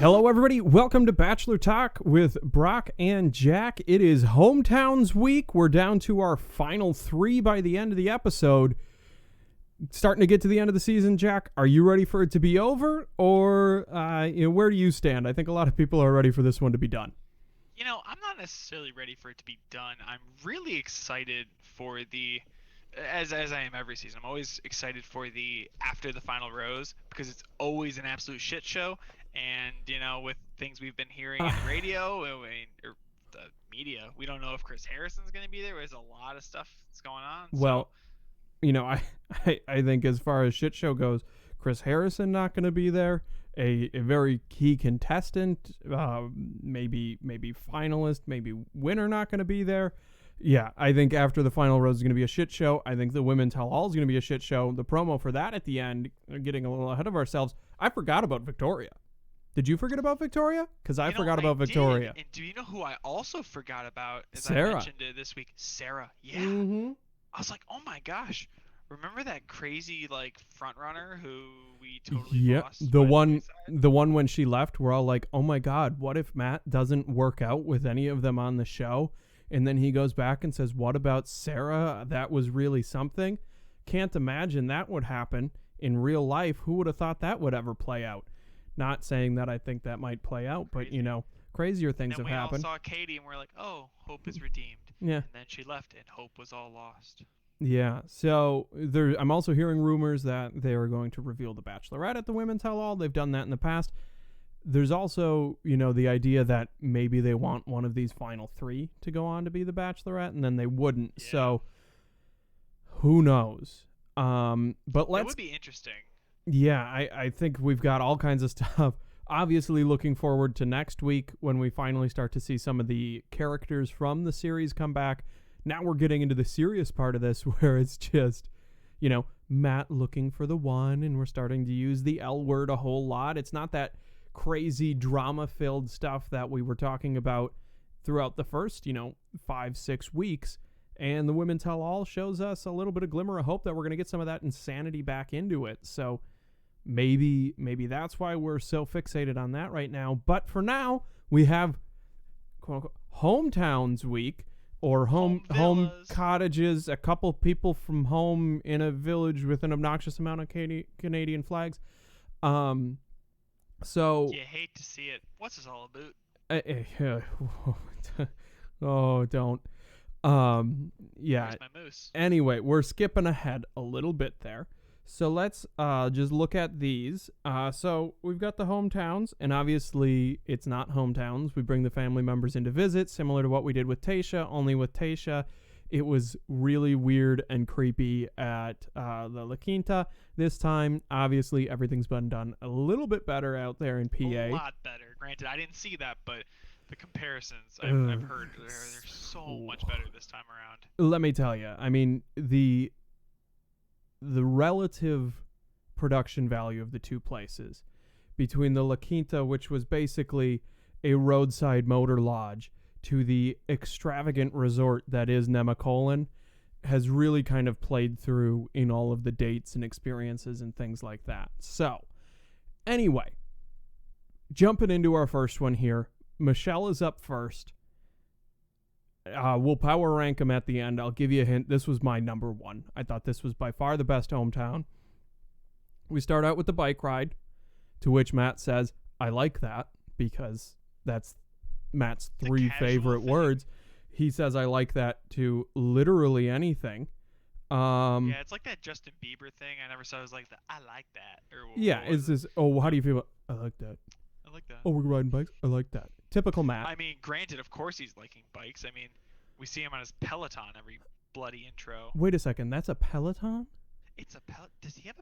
Hello, everybody. Welcome to Bachelor Talk with Brock and Jack. It is Hometowns week. We're down to our final 3 by the end of the episode. Starting to get to the end of the season, Jack. Are you ready for it to be over? Or, where do you stand? I think a lot of people are ready for this one to be done. I'm not necessarily ready for it to be done. I'm really excited for the... As I am every season, I'm always excited for the after the final rose because it's always an absolute shit show. And, with things we've been hearing on the radio or the media, we don't know if Chris Harrison's going to be there. There's a lot of stuff that's going on. Well, I think as far as shit show goes, Chris Harrison not going to be there. A very key contestant, maybe finalist, maybe winner not going to be there. Yeah, I think after the final rose is going to be a shit show. I think the women tell all is going to be a shit show. The promo for that at the end, getting a little ahead of ourselves. I forgot about Victoria. Did you forget about Victoria? Because I forgot about Victoria. And do you know who I also forgot about? Sarah. I mentioned it this week. Sarah. Yeah. Mm-hmm. I was like, oh my gosh. Remember that crazy front runner who we totally lost? The one when she left, we're all like, oh my God, what if Matt doesn't work out with any of them on the show? And then he goes back and says, what about Sarah? That was really something. Can't imagine that would happen in real life. Who would have thought that would ever play out? Not saying that I think that might play out, but, crazier things have happened. We all saw Katie and we're like, oh, hope is redeemed. Yeah. And then she left and hope was all lost. Yeah. So I'm also hearing rumors that they are going to reveal the Bachelorette at the Women's Tell-All. They've done that in the past. There's also, the idea that maybe they want one of these final 3 to go on to be the Bachelorette, and then they wouldn't. Yeah. So, who knows? But that would be interesting. Yeah, I think we've got all kinds of stuff. Obviously, looking forward to next week when we finally start to see some of the characters from the series come back. Now we're getting into the serious part of this where it's just, Matt looking for the one, and we're starting to use the L word a whole lot. It's not that crazy drama-filled stuff that we were talking about throughout the first, 5-6 weeks. And the Women Tell All shows us a little bit of glimmer of hope that we're going to get some of that insanity back into it. So maybe that's why we're so fixated on that right now. But for now, we have quote unquote Hometowns week, or home cottages, a couple people from home in a village with an obnoxious amount of Canadian flags. So you hate to see it. What's this all about? Oh, don't. Yeah. Where's my moose? Anyway, we're skipping ahead a little bit there. So let's just look at these. So we've got the hometowns, and obviously it's not hometowns. We bring the family members in to visit, similar to what we did with Tayshia, only with Tayshia, it was really weird and creepy at the La Quinta. This time, obviously, everything's been done a little bit better out there in PA. A lot better. Granted, I didn't see that, but the comparisons I've heard, they're so much better this time around. Let me tell you, I mean, the relative production value of the two places, between the La Quinta, which was basically a roadside motor lodge, to the extravagant resort that is Nemacolin, has really kind of played through in all of the dates and experiences and things like that. So, anyway, jumping into our first one here, Michelle is up first. We'll power rank them at the end. I'll give you a hint. This was my number 1. I thought this was by far the best hometown. We start out with the bike ride, to which Matt says, I like that, because that's Matt's 3 favorite words. He says, I like that to literally anything. Yeah, it's like that Justin Bieber thing. I never saw it was like, I like that. Yeah, it's this, how do you feel about, I like that. I like that. Oh, we're riding bikes? I like that. Typical Matt. I mean, granted, of course he's liking bikes. I mean, we see him on his Peloton every bloody intro. Wait a second, that's a Peloton? It's a Does he have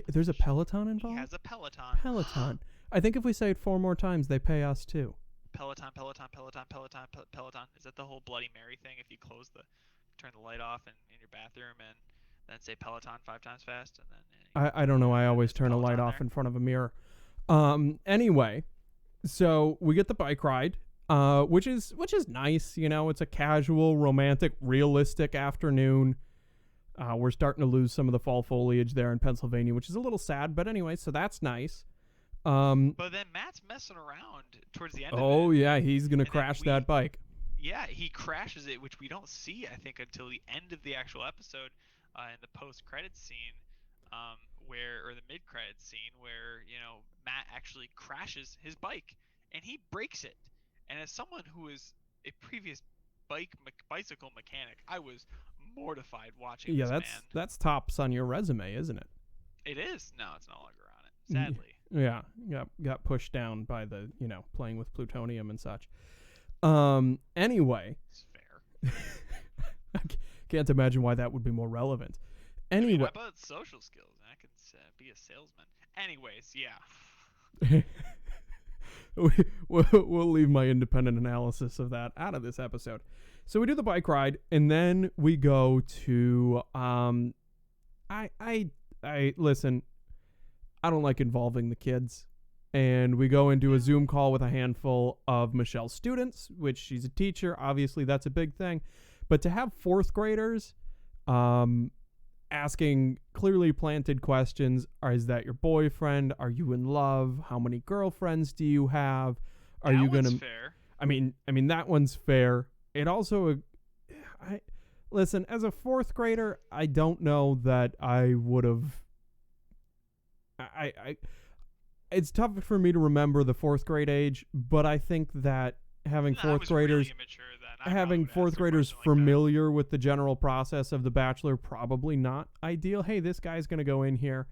There's a Peloton involved? He has a Peloton. Peloton. I think if we say it 4 more times, they pay us too. Peloton. Is that the whole Bloody Mary thing? If you turn the light off in your bathroom and then say Peloton 5 times fast, and then I don't know. I always turn a light off in front of a mirror. Anyway, so we get the bike ride, which is nice. It's a casual, romantic, realistic afternoon. We're starting to lose some of the fall foliage there in Pennsylvania, which is a little sad. But anyway, so that's nice. But then Matt's messing around towards the end of Oh it, yeah, he's gonna and then crash that bike. yeah, he crashes it, which we don't see, I think, until the end of the actual episode, in the post-credits scene, or the mid-credits scene, where Matt actually crashes his bike and he breaks it. And as someone who is a previous bicycle mechanic, I was mortified watching Yeah, this man. that's tops on your resume, isn't it? It is. No, it's no longer on it. Sadly. Yeah, got pushed down by the playing with plutonium and such. Anyway, It's fair. I can't imagine why that would be more relevant. Anyway, how about social skills? I could be a salesman. Anyways, yeah. we'll leave my independent analysis of that out of this episode. So we do the bike ride, and then we go to I listen. I don't like involving the kids, and we go into a Zoom call with a handful of Michelle's students, which she's a teacher. Obviously, that's a big thing. But to have fourth graders asking clearly planted questions, is that your boyfriend? Are you in love? How many girlfriends do you have? Are you gonna? Fair. I mean that one's fair. It also, listen, as a fourth grader, I don't know that I would have. It's tough for me to remember the fourth grade age, but I think that having fourth graders, really immature then. fourth graders familiar with the general process of The Bachelor, probably not ideal. Hey, this guy's going to go in here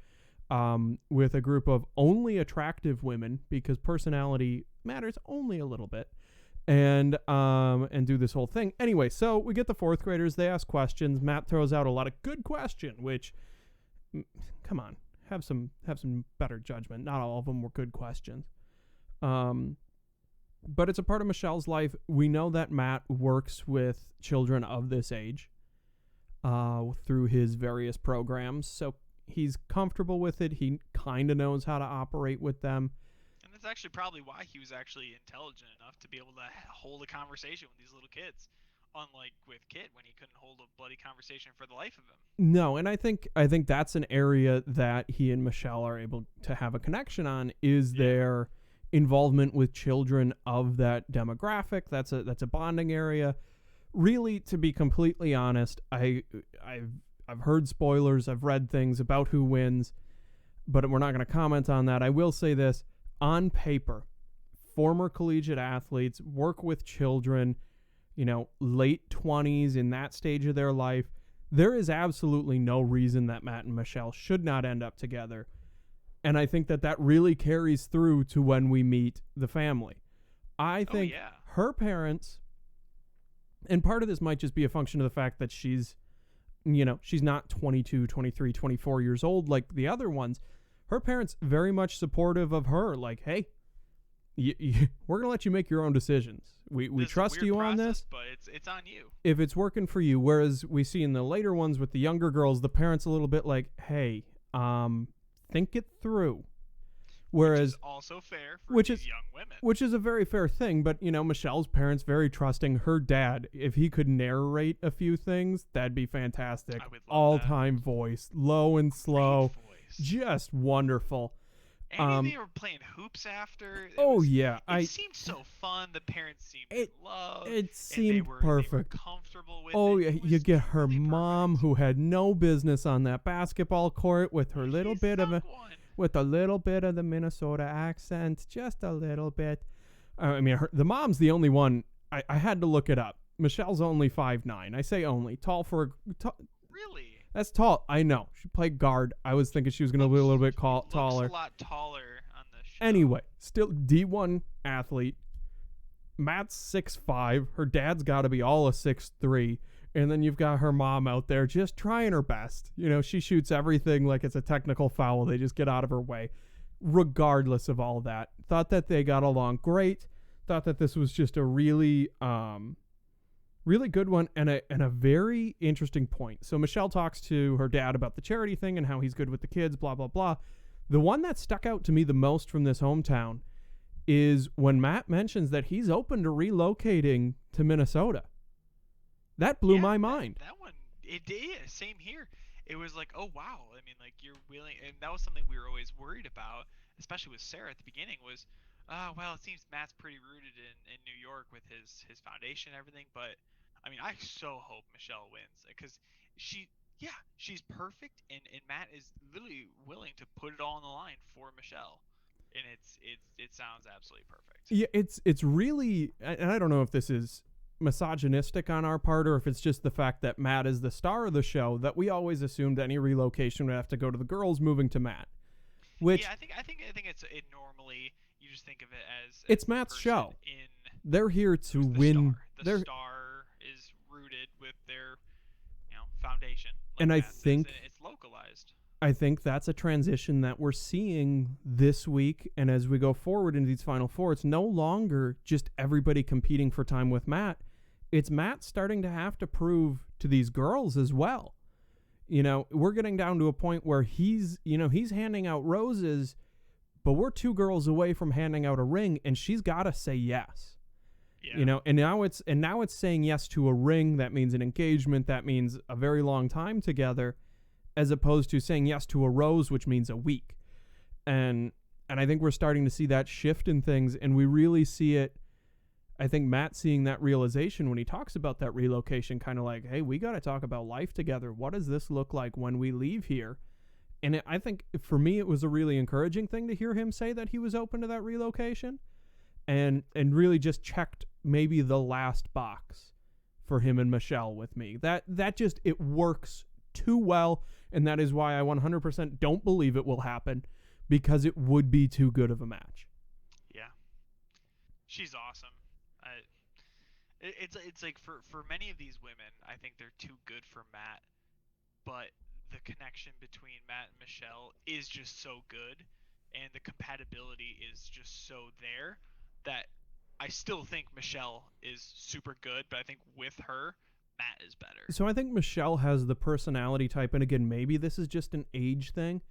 with a group of only attractive women, because personality matters only a little bit, and do this whole thing. Anyway, so we get the fourth graders. They ask questions. Matt throws out a lot of good question, which, come on, have some better judgment. Not all of them were good questions. But it's a part of Michelle's life. We know that Matt works with children of this age through his various programs, so he's comfortable with it. He kind of knows how to operate with them. And that's actually probably why he was actually intelligent enough to be able to hold a conversation with these little kids, unlike with Kit when he couldn't hold a bloody conversation for the life of him. No, and I think that's an area that he and Michelle are able to have a connection on, is their involvement with children of that demographic. That's a bonding area. Really, to be completely honest, I've heard spoilers, I've read things about who wins, but we're not going to comment on that. I will say this: on paper, former collegiate athletes work with children, late 20s, in that stage of their life. There is absolutely no reason that Matt and Michelle should not end up together. And I think that really carries through to when we meet the family. I think her parents, and part of this might just be a function of the fact that she's not 22, 23, 24 years old like the other ones. Her parents very much supportive of her. Like, hey, we're going to let you make your own decisions. We trust you on this. But it's on you. If it's working for you. Whereas we see in the later ones with the younger girls, the parents a little bit like, hey, think it through. Whereas, which is also fair for these young women. Which is a very fair thing, but Michelle's parents very trusting. Her dad, if he could narrate a few things, that'd be fantastic. I would love all-time voice, low and slow, just wonderful. And they were playing hoops after. It seemed so fun. The parents seemed in love. It seemed perfect. They were comfortable with it. You get her mom, who had no business on that basketball court, with her little bit of the Minnesota accent, just a little bit. I mean, the mom's the only one. I had to look it up. Michelle's only 5'9". I say only. Tall for really. That's tall. I know. She played guard. I was thinking she was going to be a little bit taller. Looks a lot taller on the show. Anyway, still D1 athlete. Matt's 6'5". Her dad's got to be all a 6'3". And then you've got her mom out there just trying her best. She shoots everything like it's a technical foul. They just get out of her way. Regardless of all that. Thought that they got along great. Thought that this was just a really good one, and a very interesting point. So Michelle talks to her dad about the charity thing and how he's good with the kids, blah, blah, blah. The one that stuck out to me the most from this hometown is when Matt mentions that he's open to relocating to Minnesota. That blew my mind. That one, it did. Same here. It was like, oh, wow. I mean, like, you're willing, and that was something we were always worried about, especially with Sarah at the beginning, was, well, it seems Matt's pretty rooted in New York with his foundation and everything. But I mean, I so hope Michelle wins because she's perfect, and Matt is literally willing to put it all on the line for Michelle, and it sounds absolutely perfect. Yeah, it's really, and I don't know if this is misogynistic on our part or if it's just the fact that Matt is the star of the show, that we always assumed any relocation would have to go to the girls moving to Matt. Which Yeah, I think it normally you just think of it as it's the Matt's person show. in They're here to who's the win. star. The They're star is rooted with their foundation like and Matt's is, and it's localized. I think that's a transition that we're seeing this week. And as we go forward into these final four, it's no longer just everybody competing for time with Matt. It's Matt starting to have to prove to these girls as well. We're getting down to a point where he's handing out roses, but we're 2 girls away from handing out a ring, and she's got to say yes. Yeah. And now it's saying yes to a ring. That means an engagement. That means a very long time together, as opposed to saying yes to a rose, which means a week. And I think we're starting to see that shift in things, and we really see it. I think Matt seeing that realization when he talks about that relocation, kind of like, hey, we got to talk about life together. What does this look like when we leave here? And I think for me, it was a really encouraging thing to hear him say that he was open to that relocation, and really just checked maybe the last box for him and Michelle with me. That just, it works too well, and that is why I 100% don't believe it will happen, because it would be too good of a match. Yeah. She's awesome. It's like for many of these women, I think they're too good for Matt, but the connection between Matt and Michelle is just so good, and the compatibility is just so there that I still think Michelle is super good, but I think with her, Matt is better. So I think Michelle has the personality type, and again, maybe this is just an age thing,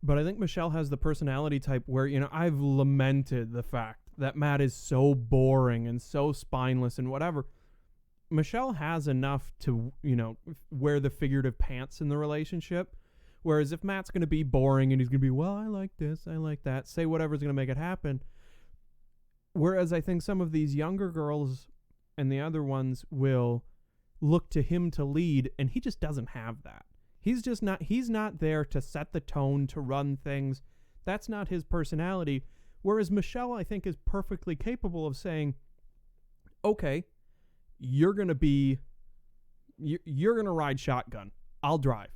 but I think Michelle has the personality type where, I've lamented the fact that Matt is so boring and so spineless and whatever. Michelle has enough to, wear the figurative pants in the relationship. Whereas if Matt's going to be boring and he's going to be, well, I like this, I like that, say whatever's going to make it happen. Whereas I think some of these younger girls and the other ones will look to him to lead, and he just doesn't have that. He's not there to set the tone, to run things. That's not his personality. Whereas Michelle, I think, is perfectly capable of saying, okay, you're going to ride shotgun. I'll drive.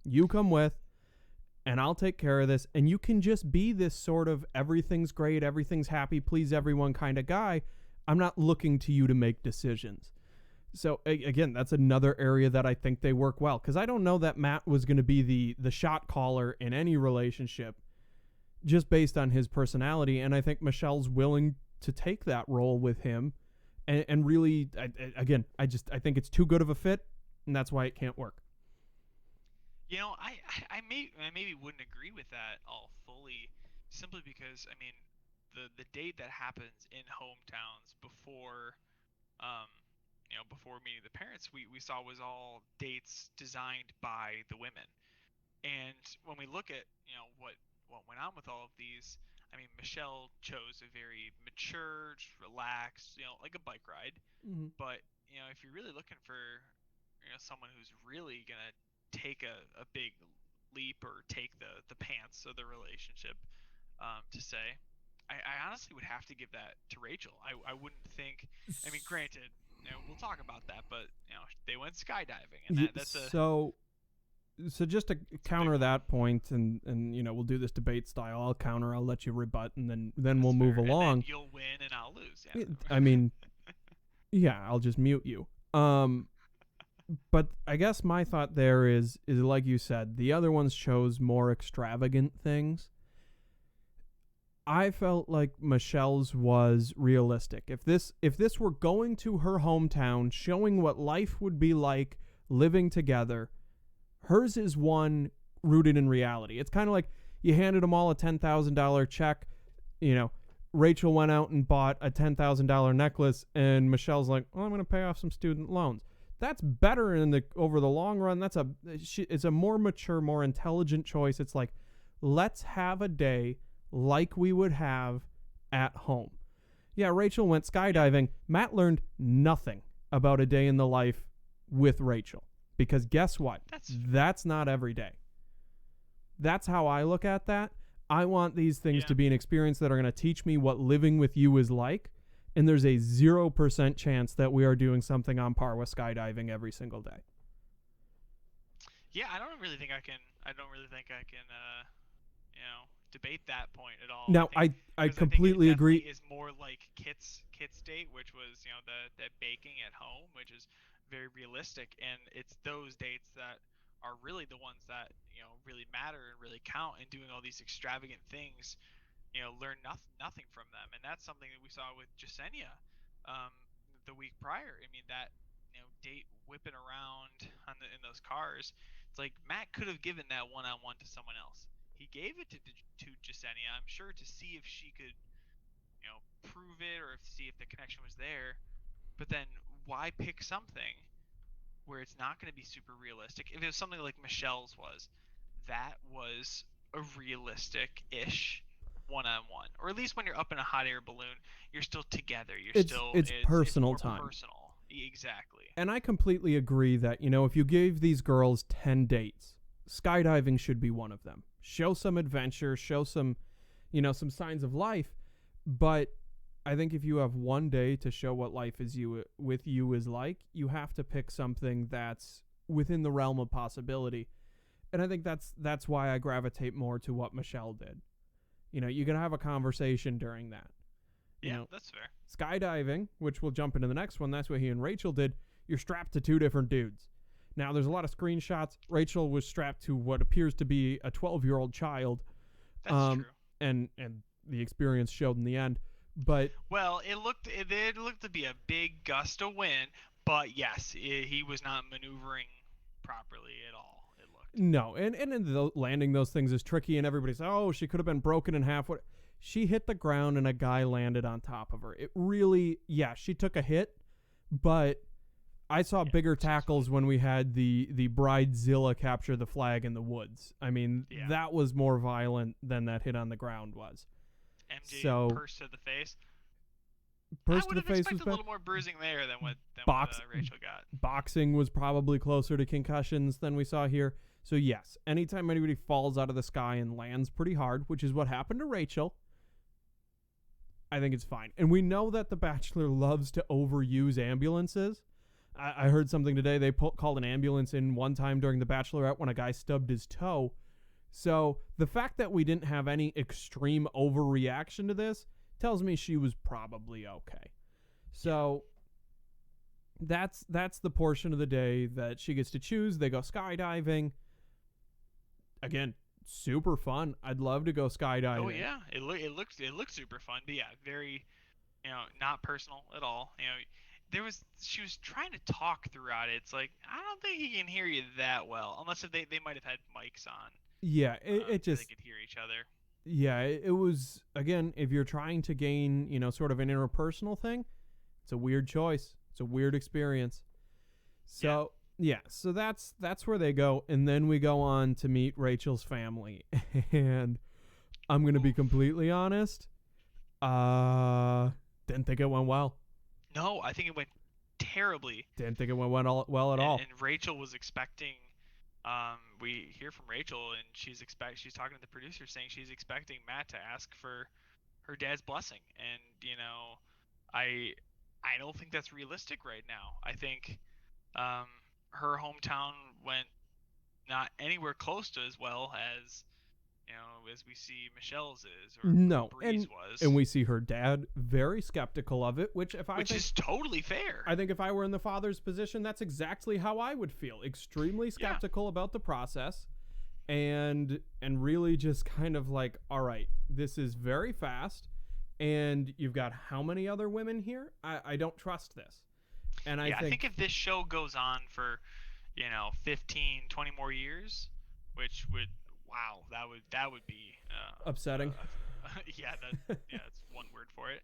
You come with, and I'll take care of this. And you can just be this sort of everything's great, everything's happy, please everyone kind of guy. I'm not looking to you to make decisions. So, again, that's another area that I think they work well. Because I don't know that Matt was going to be the shot caller in any relationship, just based on his personality. And I think Michelle's willing to take that role with him. And really, I think it's too good of a fit, and that's why it can't work. I maybe wouldn't agree with that all fully, simply because, I mean, the date that happens in hometowns before, before meeting the parents, we saw was all dates designed by the women. And when we look at, what went on with all of these, I mean, Michelle chose a very mature, just relaxed, like a bike ride. Mm-hmm. But, if you're really looking for, someone who's really going to take a big leap or take the pants of the relationship, to say, I honestly would have to give that to Rachel. I wouldn't think, I mean, granted, we'll talk about that, but, they went skydiving, and that's a... So just to counter that point, and we'll do this debate style. I'll counter, I'll let you rebut, and then we'll move along. And then you'll win and I'll lose. Yeah. I mean, yeah, I'll just mute you. But I guess my thought there is like you said, the other ones chose more extravagant things. I felt like Michelle's was realistic. If this were going to her hometown, showing what life would be like living together, hers is one rooted in reality. It's kind of like you handed them all a $10,000 check. Rachel went out and bought a $10,000 necklace, and Michelle's like, "Well, I'm going to pay off some student loans." That's better over the long run. It's a more mature, more intelligent choice. It's like, let's have a day. like we would have at home. Yeah, Rachel went skydiving. Matt learned nothing about a day in the life with Rachel. Because guess what? That's not every day. That's how I look at that. I want these things to be an experience that are going to teach me what living with you is like. And there's a 0% chance that we are doing something on par with skydiving every single day. Yeah, I don't really think I can. I don't really think I can. Debate that point at all. Now, I completely agree. Is more like Kit's date, which was the baking at home, which is very realistic, and it's those dates that are really the ones that really matter and really count. And doing all these extravagant things, learn nothing from them, and that's something that we saw with Jasenia, um, the week prior. I mean that date whipping around in those cars. It's like Matt could have given that one-on-one to someone else. He gave it to Jasenia, I'm sure, to see if she could, prove it or see if the connection was there. But then why pick something where it's not going to be super realistic? If it was something like Michelle's that was a realistic-ish one-on-one, or at least when you're up in a hot air balloon, you're still together. It's personal time. Personal, exactly. And I completely agree that if you gave these girls 10 dates, skydiving should be one of them. Show some adventure, show some signs of life. But I think if you have one day to show what life with you is like, you have to pick something that's within the realm of possibility. And I think that's why I gravitate more to what Michelle did. You can have a conversation during that. Yeah, that's fair. Skydiving, which we'll jump into the next one, that's what he and Rachel did. You're strapped to two different dudes. Now, there's a lot of screenshots. Rachel was strapped to what appears to be a 12-year-old child. That's true. And the experience showed in the end. But it looked to be a big gust of wind, but yes, he was not maneuvering properly at all. It looked. No, and landing those things is tricky, and everybody's, oh, she could have been broken in half. What? She hit the ground, and a guy landed on top of her. It really, she took a hit, but I saw bigger tackles when we had the Bridezilla capture the flag in the woods. I mean, that was more violent than that hit on the ground was. MJ purse to the face. Purse to the face was expected a little more bruising there than what Rachel got. Boxing was probably closer to concussions than we saw here. So yes, anytime anybody falls out of the sky and lands pretty hard, which is what happened to Rachel, I think it's fine. And we know that The Bachelor loves to overuse ambulances. I heard something today. They called an ambulance in one time during The Bachelorette when a guy stubbed his toe. So the fact that we didn't have any extreme overreaction to this tells me she was probably okay. So that's the portion of the day that she gets to choose. They go skydiving. Again, super fun. I'd love to go skydiving. Oh yeah, it looked super fun. But yeah, very, not personal at all. She was trying to talk throughout it. It's like, I don't think he can hear you that well, unless if they might have had mics on. Yeah, it just, so they could hear each other. Yeah, it was, again, if you're trying to gain, sort of an interpersonal thing, it's a weird choice. It's a weird experience. So, so that's where they go, and then we go on to meet Rachel's family. And I'm going to be completely honest, didn't think it went well. No, I think it went terribly. Didn't think it went well at all. And Rachel was expecting, we hear from Rachel, and she's talking to the producer saying she's expecting Matt to ask for her dad's blessing. And, I don't think that's realistic right now. I think her hometown went not anywhere close to as well as as we see Michelle's is or Bree's was. And we see her dad very skeptical of it, which is totally fair. I think if I were in the father's position, that's exactly how I would feel. Extremely skeptical about the process, and really just kind of like, all right, this is very fast, and you've got how many other women here? I don't trust this. And I think if this show goes on for 15, 20 more years, which would that would be upsetting. That's one word for it.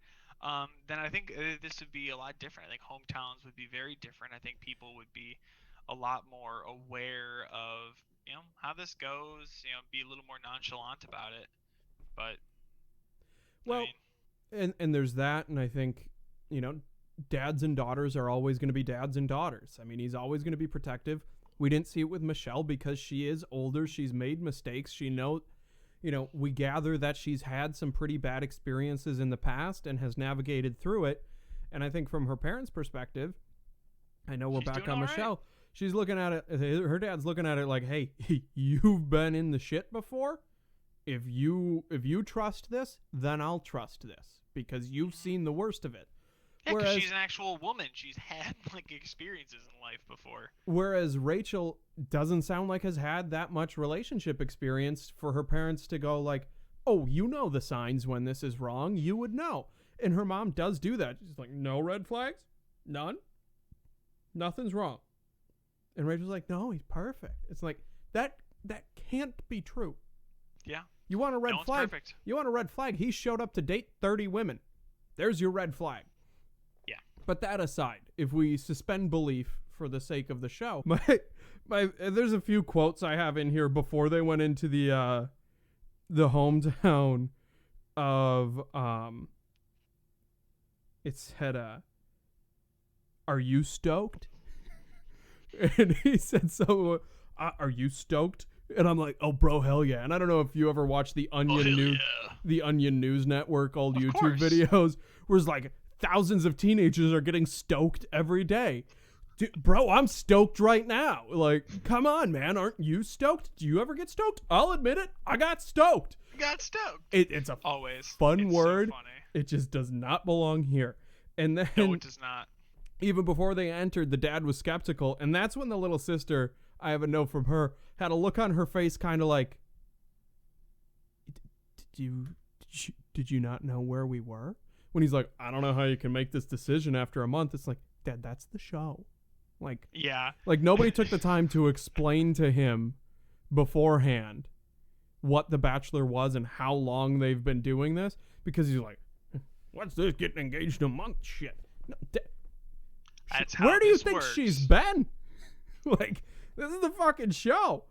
Then I think this would be a lot different. I think hometowns would be very different. I think people would be a lot more aware of how this goes. Be a little more nonchalant about it. But I Well, mean, and there's that, and I think, you know, dads and daughters are always going to be dads and daughters. I mean, he's always going to be protective. We didn't see it with Michelle because she is older. She's made mistakes. We gather that she's had some pretty bad experiences in the past and has navigated through it. And I think from her parents' perspective, I know we're she's back doing on all Michelle. right. She's looking at it. Her dad's looking at it like, "Hey, you've been in the shit before. If you trust this, then I'll trust this because you've seen the worst of it." Yeah, because Whereas she's an actual woman. She's had like experiences in life before. whereas Rachel doesn't sound like has had that much relationship experience for her parents to go like, "Oh, you know the signs when this is wrong. You would know." And her mom does do that. She's like, "No red flags? None? Nothing's wrong." And Rachel's like, "No, he's perfect." It's like that can't be true. Yeah. You want a red No one's flag? perfect. You want a red flag? He showed up to date 30 women. There's your red flag. Yeah. But that aside, if we suspend belief for the sake of the show, there's a few quotes I have in here before they went into the hometown of it said "Are you stoked?" And he said, "So, are you stoked?" And I'm like, "Oh, bro, hell yeah!" And I don't know if you ever watched the Onion News Network, old Of YouTube course. videos, where it's like thousands of teenagers are getting stoked every day. Dude, bro, I'm stoked right now. Like, come on, man, aren't you stoked? Do you ever get stoked? I'll admit it, I got stoked. Got stoked. It's a Always fun it's word. So funny. It just does not belong here. And then No, it does not. even before they entered, the dad was skeptical, and that's when the little sister, I have a note from her, had a look on her face kind of like, did you not know where we were? When he's like, "I don't know how you can make this decision after a month." It's like, Dad, that's the show. Yeah. Like nobody took the time to explain to him beforehand what The Bachelor was and how long they've been doing this, because he's like, "What's this getting engaged in a month shit?" No, That's how where do you this think works. she's been? Like, this is the fucking show.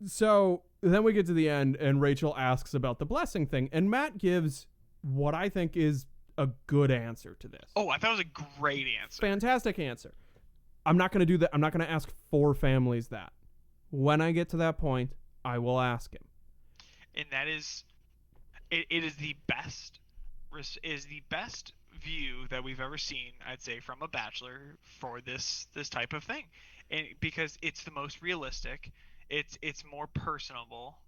So then we get to the end, and Rachel asks about the blessing thing, and Matt gives what I think is a good answer to this. Oh, I thought it was a great answer. Fantastic answer. I'm not going to do that. I'm not going to ask 4 families that. When I get to that point, I will ask him. And that is, it is the best view that we've ever seen, I'd say, from a Bachelor for this type of thing, and because it's the most realistic, it's more personable.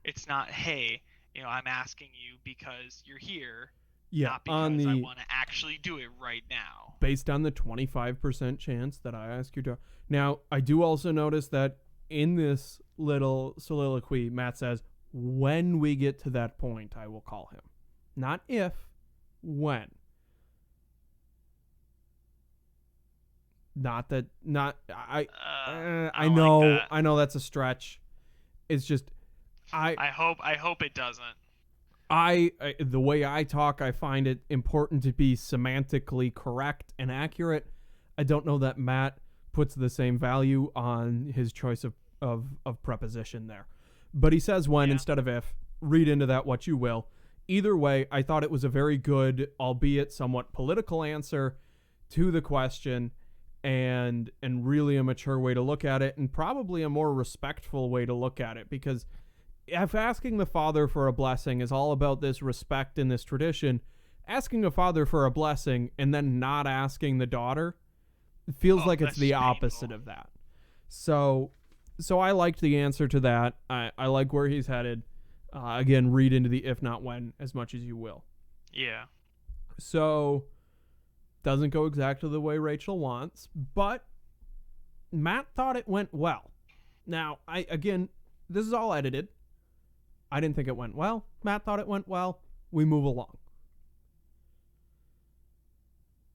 It's not, hey, I'm asking you because you're here, Yeah, not because I want to actually do it right now. Based on the 25% chance that I ask you to. Now, I do also notice that in this little soliloquy, Matt says, "When we get to that point, I will call him." Not if, when. I don't know, like that. I know that's a stretch. It's just, I hope it doesn't. the way I talk, I find it important to be semantically correct and accurate. I don't know that Matt puts the same value on his choice of preposition there. But he says when instead of if. Read into that what you will. Either way, I thought it was a very good, albeit somewhat political answer to the question, and really a mature way to look at it, and probably a more respectful way to look at it, because if asking the father for a blessing is all about this respect and this tradition, asking a father for a blessing and then not asking the daughter, it feels like it's the opposite of that. So I liked the answer to that. I like where he's headed. Again, read into the if not when as much as you will. Yeah. So doesn't go exactly the way Rachel wants, but Matt thought it went well. Now, this is all edited. I didn't think it went well. Matt thought it went well. We move along.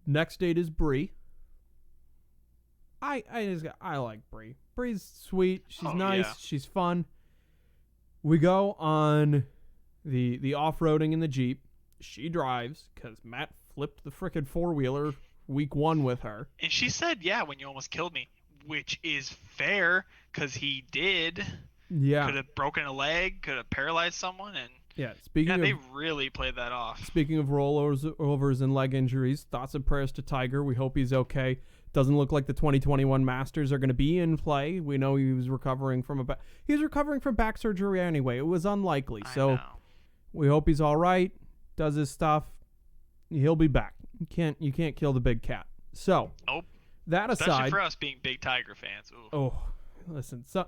Next date is Bree. I like Bree. Bree's sweet. She's nice. Yeah. She's fun. We go on the off-roading in the Jeep. She drives because Matt flipped the frickin' four-wheeler week 1 with her. And she said, "Yeah, when you almost killed me," which is fair because he did. Yeah. Could have broken a leg, could have paralyzed someone, and Yeah, They really played that off. Speaking of rollovers and leg injuries, thoughts and prayers to Tiger. We hope he's okay. Doesn't look like the 2021 Masters are going to be in play. We know he was recovering from back surgery anyway. It was unlikely. So we hope he's all right. Does his stuff. He'll be back. You can't kill the big cat. So nope. That aside, especially for us being big Tiger fans. Ooh. Oh, listen. So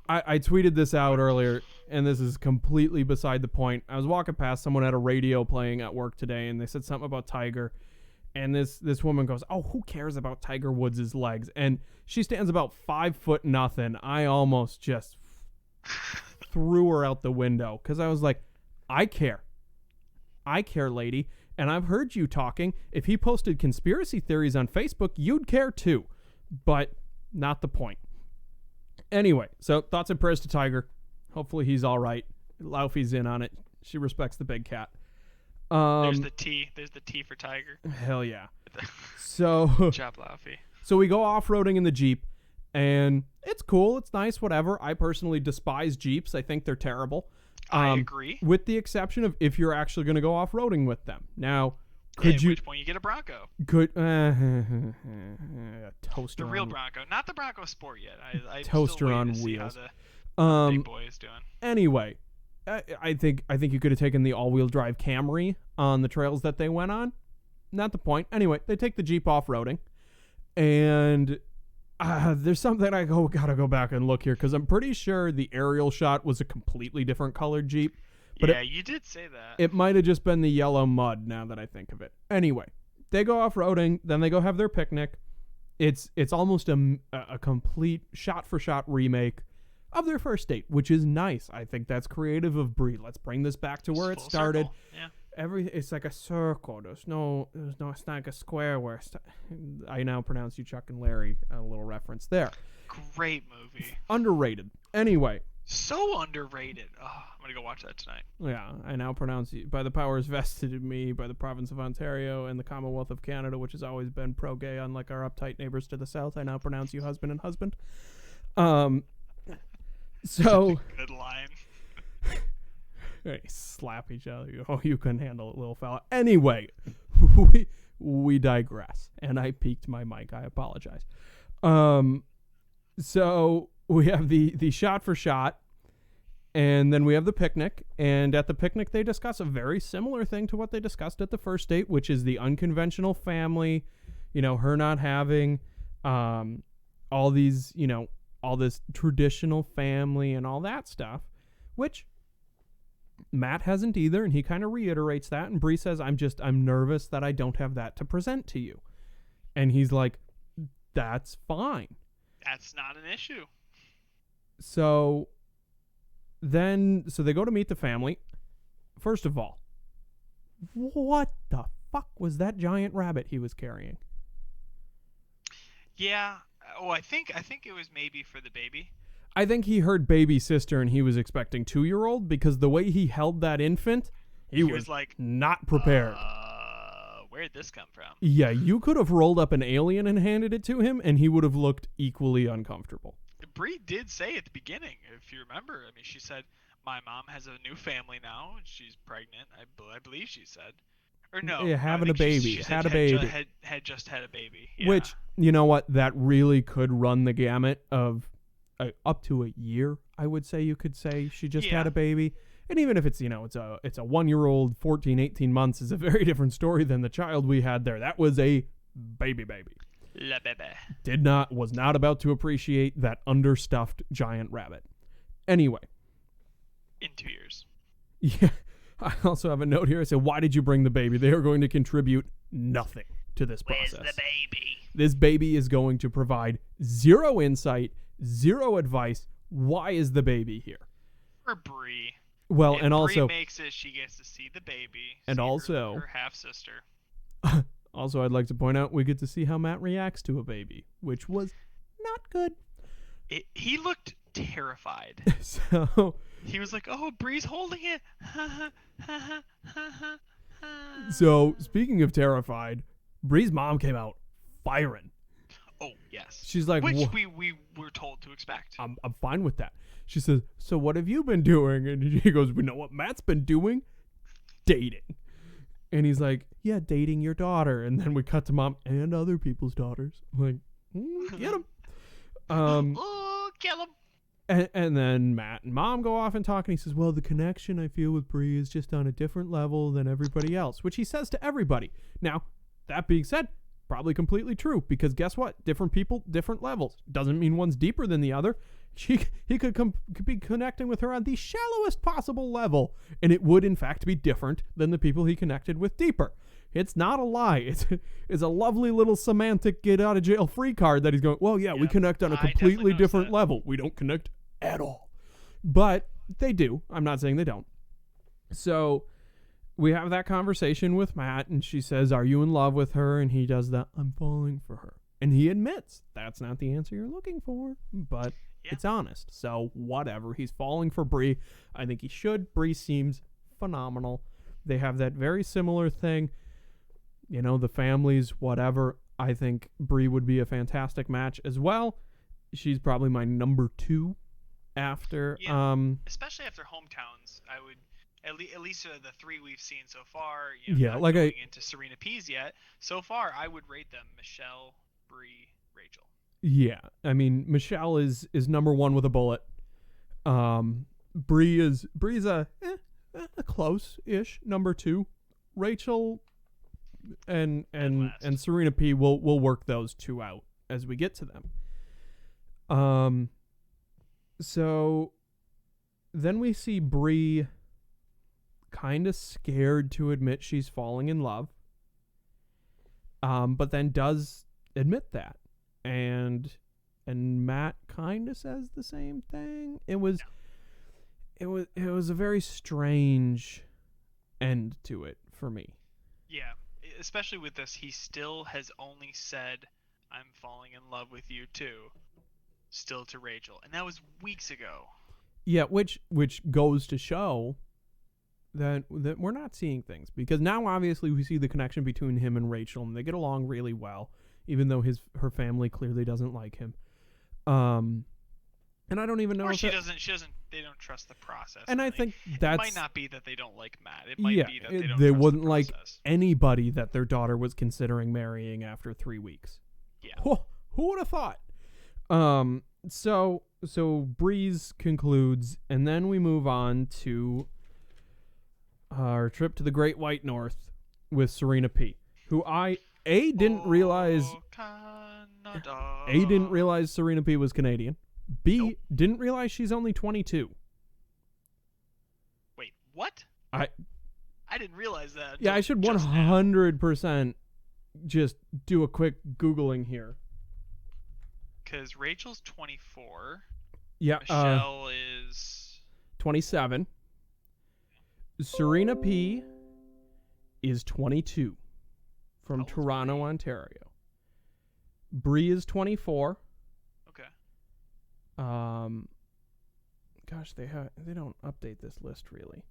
I tweeted this out earlier, and this is completely beside the point. I was walking past, someone had a radio playing at work today, and they said something about Tiger. And this woman goes, "Oh, who cares about Tiger Woods' legs?" And she stands about 5'0". I almost just threw her out the window because I was like, I care, lady. And I've heard you talking. If he posted conspiracy theories on Facebook, you'd care too. But not the point. Anyway, so thoughts and prayers to Tiger. Hopefully he's all right. Laufey's in on it. She respects the big cat. There's the T. There's the T for Tiger. Hell yeah. So good job, Laufey. So we go off-roading in the Jeep, and it's cool. It's nice, whatever. I personally despise Jeeps. I think they're terrible. I agree. With the exception of if you're actually going to go off-roading with them. Now, at which point you get a Bronco. Toaster. The real Bronco, not the Bronco Sport yet. I toaster on to wheels. See how the big boy is doing. Anyway, I think you could have taken the all-wheel drive Camry on the trails that they went on. Not the point. Anyway, they take the Jeep off-roading, and there's something I gotta go back and look here because I'm pretty sure the aerial shot was a completely different colored Jeep. But you did say that. It might have just been the yellow mud now that I think of it. Anyway, they go off-roading, then they go have their picnic. It's almost a complete shot-for-shot remake of their first date, which is nice. I think that's creative of Brie. Let's bring this back to where it started. Circle. Yeah. It's like a circle. There's no. It's not like a square where. I now pronounce you Chuck and Larry. A little reference there. Great movie. Underrated. Anyway. So underrated. Oh, I'm gonna go watch that tonight. Yeah, I now pronounce you by the powers vested in me by the province of Ontario and the Commonwealth of Canada, which has always been pro-gay, unlike our uptight neighbors to the south. I now pronounce you husband and husband. So good line. They slap each other. Oh, you couldn't handle it, little fella. Anyway, we digress, and I peaked my mic. I apologize. So we have the shot for shot, and then we have the picnic. And at the picnic, they discuss a very similar thing to what they discussed at the first date, which is the unconventional family. You know, her not having all these, all this traditional family and all that stuff, which Matt hasn't either, and he kind of reiterates that, and Bree says, I'm nervous that I don't have that to present to you. And he's like, that's fine. That's not an issue. So they go to meet the family. First of all, what the fuck was that giant rabbit he was carrying? Yeah. Oh, I think it was maybe for the baby. I think he heard baby sister and he was expecting 2-year-old because the way he held that infant, he was like not prepared. Where did this come from? Yeah, you could have rolled up an alien and handed it to him and he would have looked equally uncomfortable. Bree did say at the beginning, if you remember, I mean, she said, my mom has a new family now. She's pregnant, I believe she said. Or no. Yeah, having a baby. She had a baby. Had just had a baby. Yeah. Which, you know what, that really could run the gamut of up to a year, I would say you could say she just had a baby. And even if it's, it's a 1-year-old, 14, 18 months is a very different story than the child we had there. That was a baby. La bebe. Was not about to appreciate that understuffed giant rabbit. Anyway. In 2 years. Yeah. I also have a note here. I said, why did you bring the baby? They are going to contribute nothing to this process. Where's the baby? This baby is going to provide zero insight, zero advice. Why is the baby here? For Bree. Well, if and also Bree makes it, she gets to see the baby. And also her half sister. Also, I'd like to point out we get to see how Matt reacts to a baby, which was not good. He looked terrified. So he was like, "Oh, Bree's holding it." So speaking of terrified, Bree's mom came out firing. Oh, yes. She's like, which we were told to expect. I'm fine with that. She says, so what have you been doing? And he goes, we know what Matt's been doing. Dating. And he's like, yeah, dating your daughter. And then we cut to mom and other people's daughters. I'm like, get him. Oh, kill him. And then Matt and mom go off and talk. And he says, well, the connection I feel with Bree is just on a different level than everybody else, which he says to everybody. Now, that being said, probably completely true, because guess what? Different people, different levels. Doesn't mean one's deeper than the other. He could be connecting with her on the shallowest possible level, and it would in fact be different than the people he connected with deeper. It's not a lie. It's a lovely little semantic get out of jail free card that he's going, well, yeah, we connect on a completely different level. We don't connect at all. But they do. I'm not saying they don't. So we have that conversation with Matt, and she says, are you in love with her? And he does the, I'm falling for her. And he admits that's not the answer you're looking for, but it's honest. So whatever. He's falling for Bree. I think he should. Bree seems phenomenal. They have that very similar thing. You know, the families, whatever. I think Bree would be a fantastic match as well. She's probably my number 2 after. Especially after hometowns. I would, at least the 3 we've seen so far. Not going into Serena P's yet. So far, I would rate them Michelle, Bree, Rachel. Yeah, I mean, Michelle is number 1 with a bullet. Bree's a close-ish number 2. Rachel and Serena P will work those 2 out as we get to them. So then we see Bree kind of scared to admit she's falling in love. But then does admit that. And Matt kind of says the same thing. It was a very strange end to it for me. Yeah, especially with this, he still has only said, I'm falling in love with you too, still to Rachel. And that was weeks ago. Yeah, which goes to show that we're not seeing things. Because now, obviously, we see the connection between him and Rachel, and they get along really well, even though her family clearly doesn't like him. And I don't even know. Or she doesn't. They don't trust the process. And I think that's. It might not be that they don't like Matt. It might be that they don't trust they wouldn't the like process. Anybody that their daughter was considering marrying after 3 weeks. Yeah. Who would have thought? So Breeze concludes, and then we move on to our trip to the Great White North with Serena P, who didn't realize. Canada. Didn't realize Serena P was Canadian. B, didn't realize she's only 22. Wait, what? I didn't realize that. Yeah, I should 100% just do a quick Googling here. Because Rachel's 24. Yeah. Michelle is 27. Serena P is 22 from Toronto, Ontario. Bree is 24. Okay. Gosh, they don't update this list really.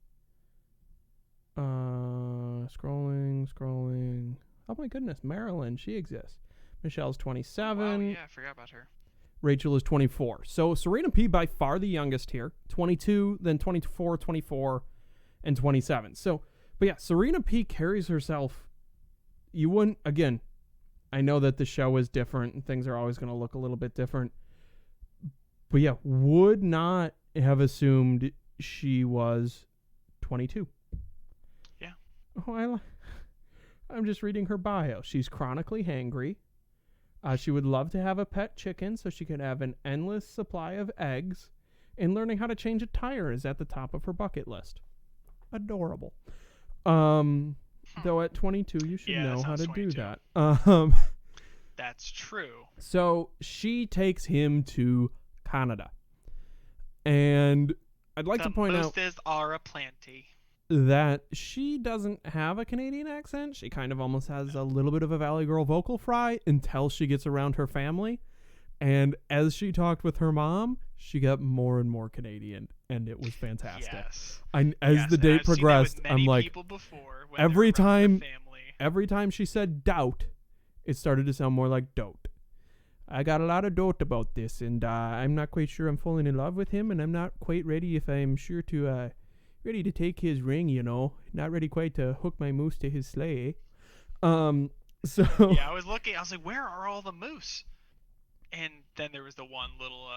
Scrolling. Oh my goodness, Marilyn, she exists. Michelle's 27. Oh, wow, yeah, I forgot about her. Rachel is 24. So Serena P by far the youngest here. 22, then 24, 24, and 27. So, but yeah, Serena P carries herself. You wouldn't, again, I know that the show is different and things are always going to look a little bit different. But yeah, would not have assumed she was 22. Yeah. Oh, I'm just reading her bio. She's chronically hangry. She would love to have a pet chicken so she could have an endless supply of eggs. And learning how to change a tire is at the top of her bucket list. Adorable. Though at 22, you should know how to 22. do that. That's true. So she takes him to Canada. And I'd like to point out are aplenty. that she doesn't have a Canadian accent. She kind of almost has a little bit of a Valley Girl vocal fry until she gets around her family. And as she talked with her mom, she got more and more Canadian, and it was fantastic. Yes. As the date progressed, I'm like, every time she said doubt, it started to sound more like dote. I got a lot of doubt about this, and I'm not quite sure I'm falling in love with him, and I'm not quite ready if I'm sure to ready to take his ring, not ready quite to hook my moose to his sleigh. So Yeah, I was looking. I was like, where are all the moose? And then there was the one little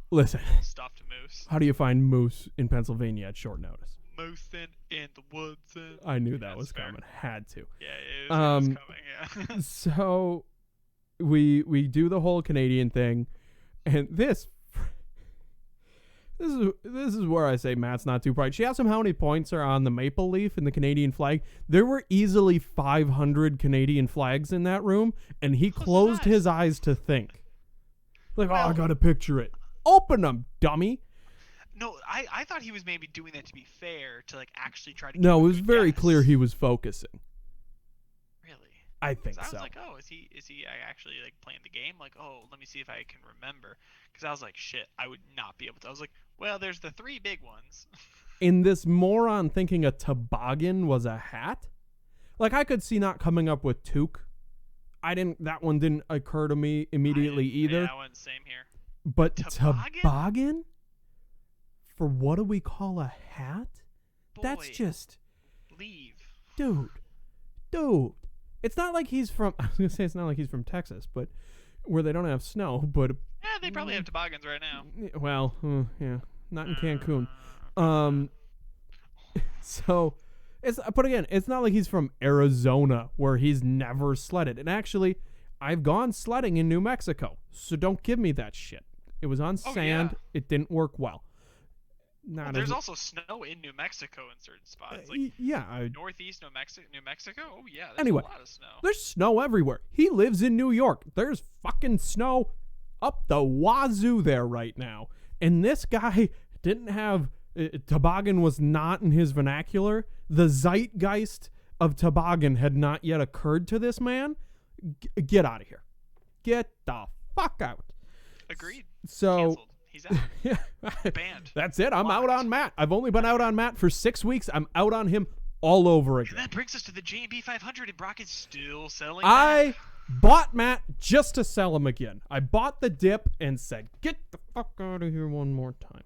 listen, little stuffed moose. how do you find moose in Pennsylvania at short notice? Moosing in the woods. I knew that was fair. coming. Had to. Yeah, it was coming. Yeah. So we do the whole Canadian thing, and this is where I say Matt's not too bright. She asked him how many points are on the maple leaf in the Canadian flag. There were easily 500 Canadian flags in that room, and he closed his eyes to think. Like, I gotta picture it. Open them, dummy. No, I thought he was maybe doing that to be fair, to like actually try to. No, it was very clear he was focusing. Really? I think so. I was like, oh, is he actually like playing the game? Like, oh, let me see if I can remember. Because I was like, shit, I would not be able to. I was like, well, there's the 3 big ones. In this moron thinking a toboggan was a hat? Like, I could see not coming up with toque. That one didn't occur to me immediately either. Yeah, that one's same here. But toboggan? For what do we call a hat? Boy, That's just... Leave. Dude. It's not like he's from... I was going to say it's not like he's from Texas, but where they don't have snow, but... Yeah, they probably have toboggans right now. Well, yeah. Not in Cancun. So... But again, it's not like he's from Arizona where he's never sledded. And actually, I've gone sledding in New Mexico, so don't give me that shit. It was on sand. Yeah. It didn't work well. There's also snow in New Mexico in certain spots. Like northeast New Mexico. Oh yeah, there's a lot of snow. There's snow everywhere. He lives in New York. There's fucking snow up the wazoo there right now. And this guy didn't have... toboggan was not in his vernacular. The zeitgeist of toboggan had not yet occurred to this man. Get out of here. Get the fuck out. Agreed. So canceled. He's out. Banned. That's it. I'm out on Matt. I've only been out on Matt for 6 weeks. I'm out on him all over again. And that brings us to the J&B 500, and Brock is still selling. I bought Matt just to sell him again. I bought the dip and said, get the fuck out of here one more time.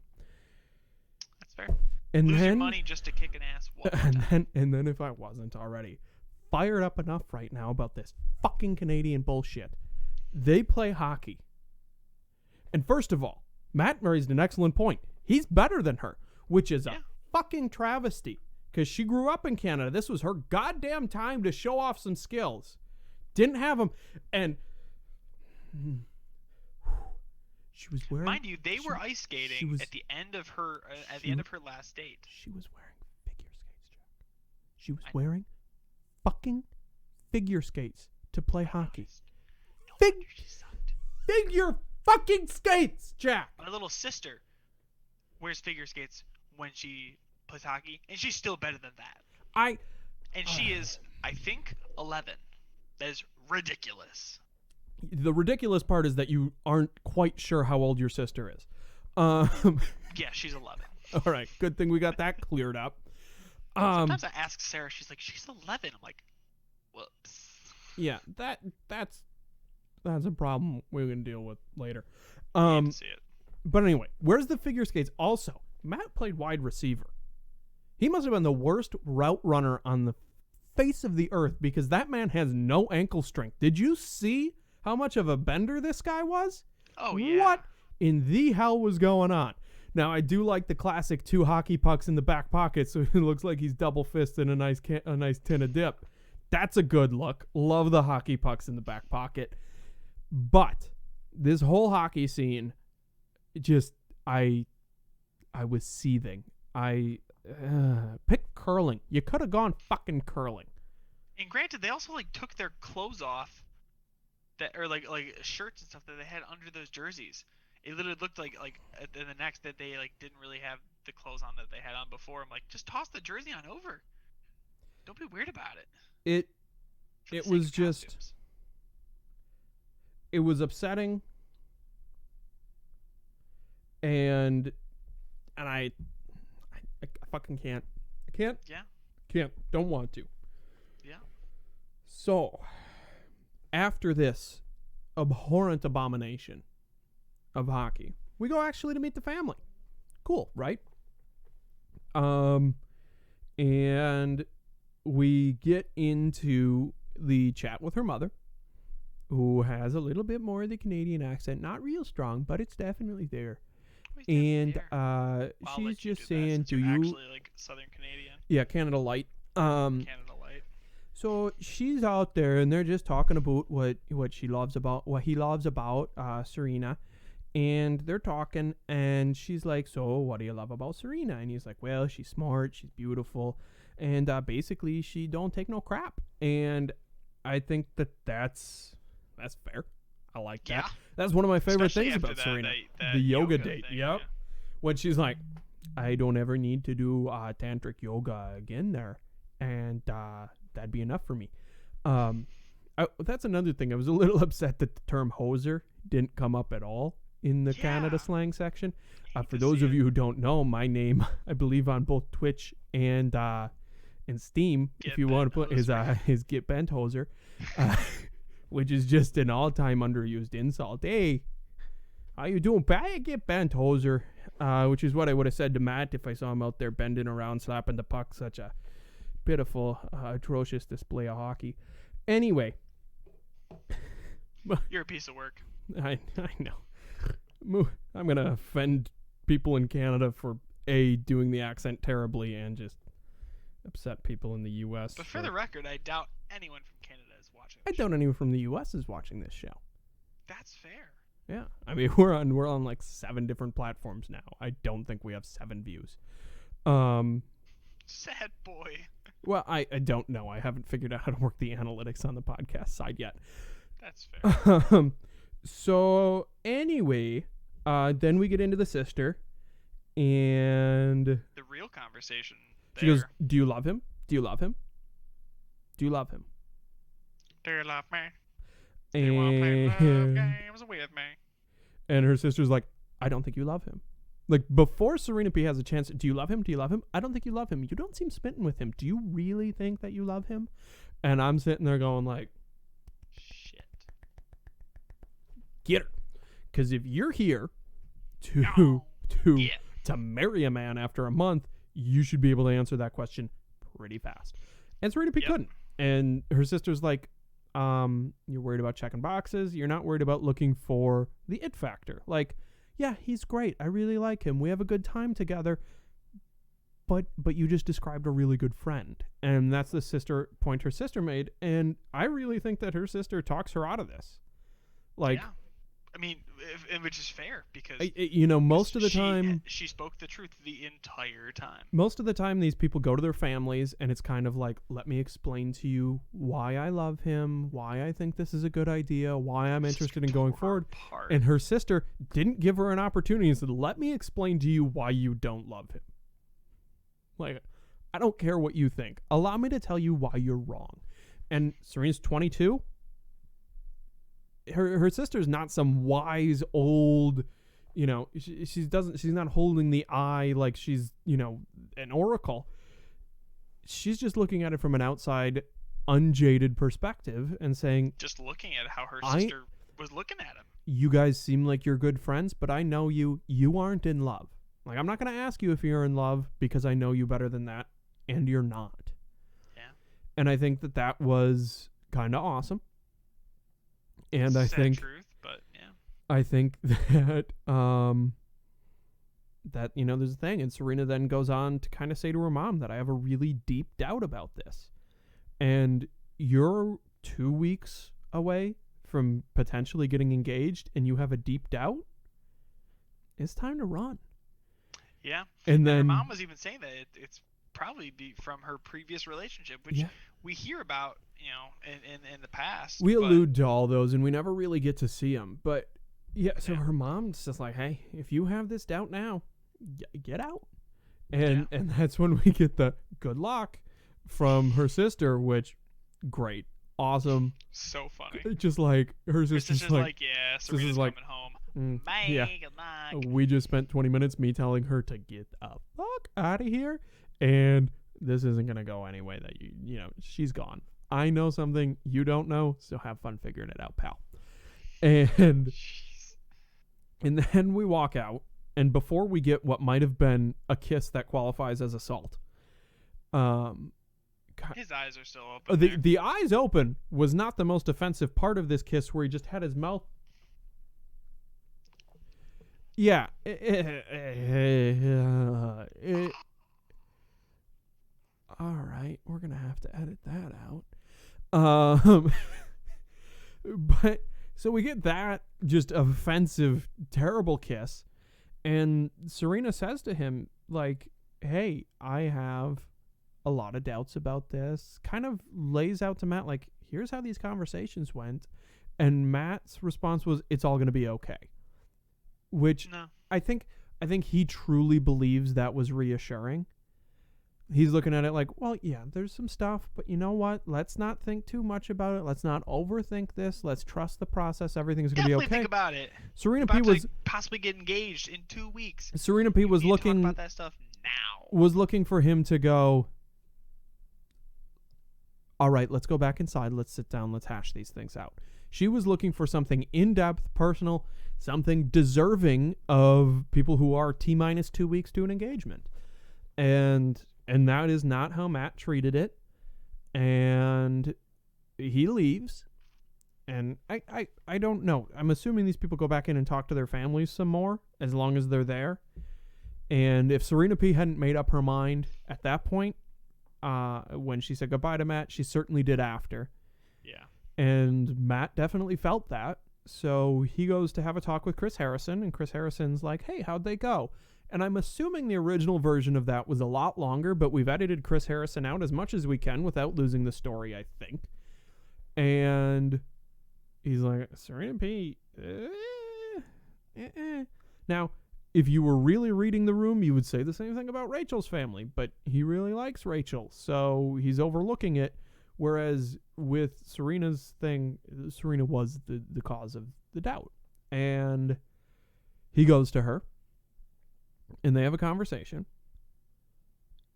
Fair. And Lose then your money just to kick an ass one more time. And then if I wasn't already fired up enough right now about this fucking Canadian bullshit, they play hockey. And first of all, Matt raised an excellent point. He's better than her, which is a fucking travesty because she grew up in Canada. This was her goddamn time to show off some skills. Didn't have them. And... She was wearing. Mind you, they were ice skating at the end of her end of her last date. She was wearing figure skates, Jack. She was wearing fucking figure skates to play hockey. Figure fucking skates, Jack. My little sister wears figure skates when she plays hockey, and she's still better than that. And she is, I think, 11. That is ridiculous. The ridiculous part is that you aren't quite sure how old your sister is. Yeah, she's 11. All right, good thing we got that cleared up. Sometimes I ask Sarah, she's like, she's 11. I'm like, whoops. Yeah, that's a problem we're gonna deal with later. You see it. But anyway, where's the figure skates? Also, Matt played wide receiver. He must have been the worst route runner on the face of the earth because that man has no ankle strength. Did you see how much of a bender this guy was? Oh, yeah. What in the hell was going on? Now, I do like the classic 2 hockey pucks in the back pocket, so it looks like he's double-fisting a nice tin of dip. That's a good look. Love the hockey pucks in the back pocket. But this whole hockey scene, just, I was seething. Pick curling. You could have gone fucking curling. And granted, they also, took their clothes off. Or shirts and stuff that they had under those jerseys. It literally looked like in the next that they didn't really have the clothes on that they had on before. I'm like, just toss the jersey on over. Don't be weird about it. It was just... It was upsetting. And I fucking can't. I can't. Yeah. Can't. Don't want to. Yeah. So... After this, abhorrent abomination of hockey. We go actually to meet the family. Cool, right? And we get into the chat with her mother, who has a little bit more of the Canadian accent. Not real strong, but it's definitely there. And she's just saying, "Do you actually like Southern Canadian?" Yeah, Canada Light. Canada Light. So she's out there, and they're just talking about what he loves about Serena, and they're talking, and she's like, "So what do you love about Serena?" And he's like, "Well, she's smart, she's beautiful, and basically she don't take no crap." And I think that's fair. I like that. Yeah. That's one of my favorite Especially things after about that Serena. that The yoga thing, date. Yep. yeah. When she's like, "I don't ever need to do tantric yoga again there, and that'd be enough for me." That's another thing. I was a little upset that the term hoser didn't come up at all in the Canada slang section. For those of you who don't know, my name, I believe, on both Twitch and Steam, if you want to put, is Get Bent Hoser, which is just an all-time underused insult. Hey, how you doing, Pat? Get Bent Hoser, which is what I would have said to Matt if I saw him out there bending around, slapping the puck. Such a pitiful, atrocious display of hockey. Anyway. You're a piece of work. I know. I'm going to offend people in Canada for, doing the accent terribly and just upset people in the U.S. But for the record, I doubt anyone from Canada is watching I doubt anyone from the U.S. is watching this show. That's fair. Yeah. I mean, we're on like 7 different platforms now. I don't think we have 7 views. Sad boy. Well, I don't know. I haven't figured out how to work the analytics on the podcast side yet. That's fair. So anyway, then we get into the sister, and the real conversation. She goes, "Do you love him? Do you love him? Do you love him? Do you love me? Do you want to play love games with me?" And her sister's like, "I don't think you love him." Like, before Serena P has a chance, "Do you love him? Do you love him? I don't think you love him. You don't seem smitten with him. Do you really think that you love him?" And I'm sitting there going like, shit. Get her. Because if you're here to marry a man after a month, you should be able to answer that question pretty fast. And Serena P couldn't. And her sister's like, "You're worried about checking boxes. You're not worried about looking for the it factor. Like, yeah, he's great. I really like him. We have a good time together. But you just described a really good friend." And that's the point her sister made. And I really think that her sister talks her out of this. Like, yeah. I mean, which is fair because most of the time she spoke the truth the entire time. Most of the time, these people go to their families, and it's kind of like, "Let me explain to you why I love him, why I think this is a good idea, why I'm interested in going forward." And her sister didn't give her an opportunity and said, "Let me explain to you why you don't love him. Like, I don't care what you think. Allow me to tell you why you're wrong." And Serena's 22. Her sister's not some wise old, she's not holding the eye like she's, an oracle. She's just looking at it from an outside, unjaded perspective and saying, just looking at how her sister was looking at him. "You guys seem like you're good friends, but I know you aren't in love. Like, I'm not going to ask you if you're in love because I know you better than that, and you're not." Yeah. And I think that was kind of awesome. And I think truth, but yeah. I think that there's a thing, and Serena then goes on to kind of say to her mom that I have a really deep doubt about this. And you're 2 weeks away from potentially getting engaged, and you have a deep doubt? It's time to run. Yeah. And then her mom was even saying that it's probably from her previous relationship, which we hear about, in the past. We allude to all those, and we never really get to see them. But so her mom's just like, "Hey, if you have this doubt now, get out." And that's when we get the "good luck" from her sister, which, great, awesome, so funny. Just like her sister's like, "Yeah, Serena's coming home. Bye, good luck." We just spent 20 minutes me telling her to get the fuck out of here, and this isn't gonna go anyway. That she's gone. I know something you don't know, so have fun figuring it out, pal. And Jeez. and then we walk out, and before we get what might have been a kiss that qualifies as assault, um, His eyes are still open. the eyes open was not the most offensive part of this kiss, where he just had his mouth. Yeah. All right, we're gonna have to edit that out. But so we get that just offensive, terrible kiss, and Serena says to him, like, "Hey, I have a lot of doubts about this." Kind of lays out to Matt, like, "Here's how these conversations went," and Matt's response was, "It's all gonna be okay," which No. I think he truly believes that was reassuring. He's looking at it like, well, yeah, there's some stuff, but you know what? Let's not think too much about it. Let's not overthink this. Let's trust the process. Everything's going to be okay. Definitely think about it. Serena About P was to possibly get engaged in 2 weeks. Serena P was We need to looking talk about that stuff now. was looking for him to go, all right, let's go back inside. Let's sit down. Let's hash these things out. She was looking for something in-depth, personal, something deserving of people who are T-minus 2 weeks to an engagement. And that is not how Matt treated it. And he leaves. And I don't know. I'm assuming these people go back in and talk to their families some more, as long as they're there. And if Serena P hadn't made up her mind at that point, when she said goodbye to Matt, she certainly did after. Yeah. And Matt definitely felt that. So he goes to have a talk with Chris Harrison, and Chris Harrison's like, "Hey, how'd they go?" And I'm assuming the original version of that was a lot longer, but we've edited Chris Harrison out as much as we can without losing the story, I think. And he's like, "Serena P, Now, if you were really reading the room, you would say the same thing about Rachel's family, but he really likes Rachel, so he's overlooking it. Whereas with Serena's thing, Serena was the cause of the doubt. And he goes to her, and they have a conversation.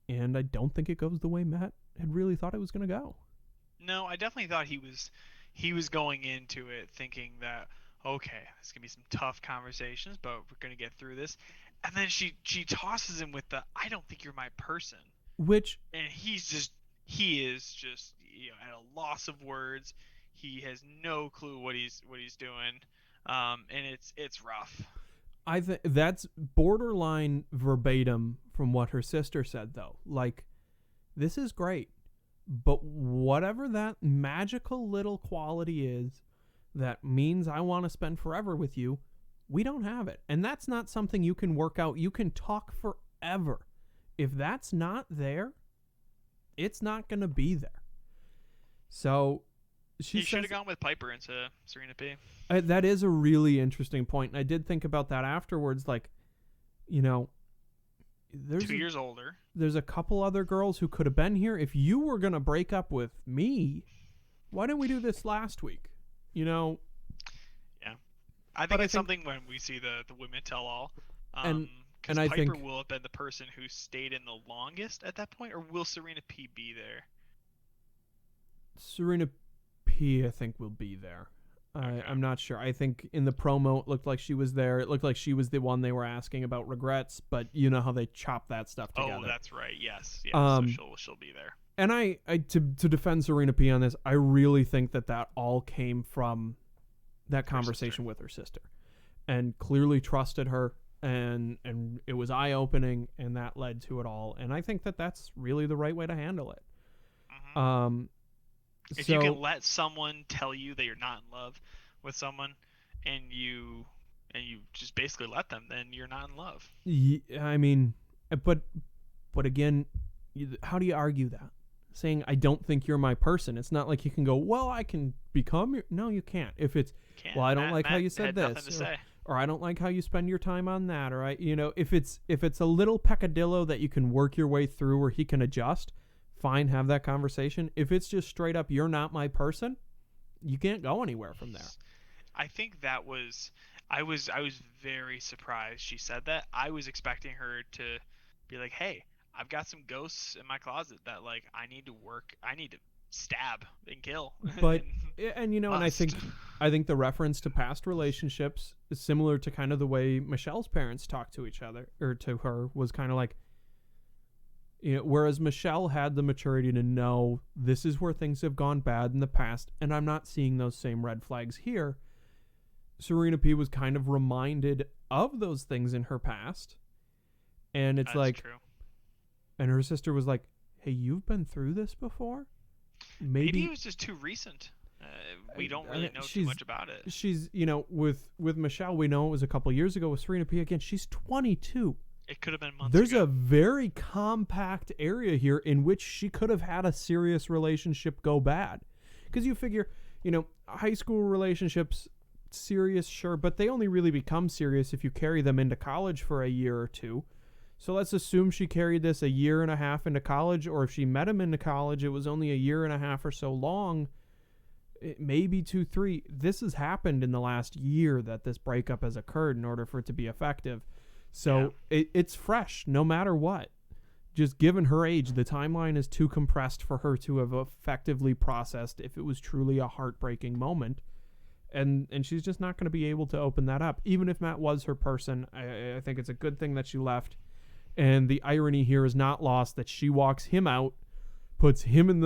And I don't think it goes the way Matt had really thought it was going to go. No, I definitely thought he was going into it thinking that, okay, there's gonna be some tough conversations, but we're gonna get through this. And then she tosses him with the, "I don't think you're my person," Which, and he is just at a loss of words. He has no clue what he's doing, and it's rough. I think that's borderline verbatim from what her sister said, though. Like, this is great, but whatever that magical little quality is that means I want to spend forever with you, we don't have it. And that's not something you can work out. You can talk forever. If that's not there, it's not going to be there. So He should have gone with Piper into Serena P. That is a really interesting point. And I did think about that afterwards. Like, there's 2 years older. There's a couple other girls who could have been here. If you were going to break up with me, why didn't we do this last week? Yeah. I think something when we see the women tell all. And Because I Piper think will have been the person who stayed in the longest at that point, or will Serena P be there? Serena P, I think, will be there. Okay. I'm not sure. I think in the promo it looked like she was there. It looked like she was the one they were asking about regrets, but you know how they chop that stuff together. Oh, that's right. Yes. So she'll be there. And I to defend Serena P on this, I really think that all came from that conversation with her sister, and clearly trusted her, and it was eye opening, and that led to it all. And I think that's really the right way to handle it. Mm-hmm. If you can let someone tell you that you're not in love with someone, and you just basically let them, then you're not in love. I mean, but again, how do you argue that? Saying I don't think you're my person. It's not like you can go, well, I can become your. No, you can't. If it's well, I don't like how you said this, or I don't like how you spend your time on that, or if it's a little peccadillo that you can work your way through where he can adjust, fine, have that conversation. If it's just straight up, you're not my person, you can't go anywhere from there. I think I was very surprised she said that. I was expecting her to be like, hey, I've got some ghosts in my closet that I need to stab and kill. But and I think I think the reference to past relationships is similar to kind of the way Michelle's parents talked to each other, or to her, was kind of like, whereas Michelle had the maturity to know this is where things have gone bad in the past, and I'm not seeing those same red flags here. Serena P was kind of reminded of those things in her past, and it's That's true. And her sister was like, hey, you've been through this before? Maybe it was just too recent. We don't really know too much about it. She's, with Michelle, we know it was a couple years ago. With Serena P, again, she's 22. It could have been months There's ago. a very compact area here in which she could have had a serious relationship go bad. Because you figure, high school relationships, serious, sure, but they only really become serious if you carry them into college for a year or two. So let's assume she carried this a year and a half into college, or if she met him into college, it was only a year and a half or so long, maybe 2, 3. This has happened in the last year that this breakup has occurred in order for it to be effective. So it's fresh, no matter what. Just given her age, the timeline is too compressed for her to have effectively processed if it was truly a heartbreaking moment. And she's just not going to be able to open that up. Even if Matt was her person, I think it's a good thing that she left. And the irony here is not lost that she walks him out, puts him in